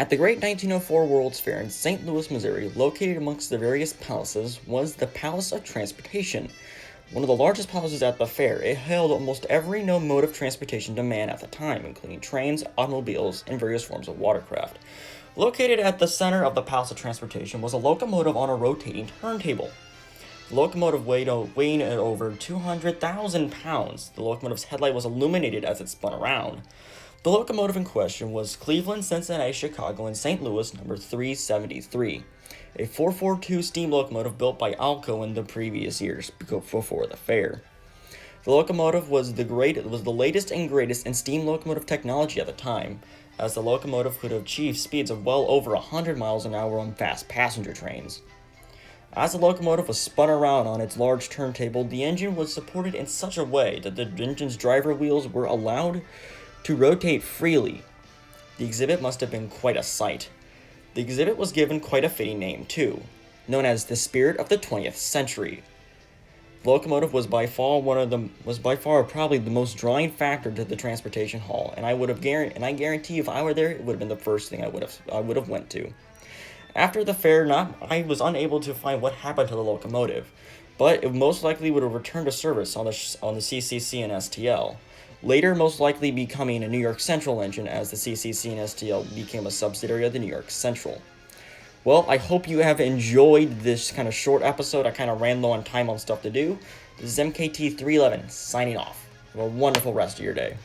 At the great 1904 World's Fair in St. Louis, Missouri, located amongst the various palaces, was the Palace of Transportation. One of the largest palaces at the fair, it held almost every known mode of transportation to man at the time, including trains, automobiles, and various forms of watercraft. Located at the center of the Palace of Transportation was a locomotive on a rotating turntable. The locomotive weighing at over 200,000 pounds. The locomotive's headlight was illuminated as it spun around. The locomotive in question was Cleveland, Cincinnati, Chicago, and St. Louis number 373, a 442 steam locomotive built by Alco in the previous years before the fair. The locomotive was the latest and greatest in steam locomotive technology at the time, as the locomotive could achieve speeds of well over 100 miles an hour on fast passenger trains. As the locomotive was spun around on its large turntable, the engine was supported in such a way that the engine's driver wheels were allowed to rotate freely. The exhibit must have been quite a sight. The exhibit was given quite a fitting name, too, known as the Spirit of the 20th Century. The locomotive was by far probably the most drawing factor to the transportation hall, and I guarantee if I were there, it would have been the first thing I would have went to. After the fair, I was unable to find what happened to the locomotive, but it most likely would have returned to service on the CCC and STL, later most likely becoming a New York Central engine as the CCC and STL became a subsidiary of the New York Central. Well, I hope you have enjoyed this kind of short episode. I kind of ran low on time on stuff to do. This is MKT311 signing off. Have a wonderful rest of your day.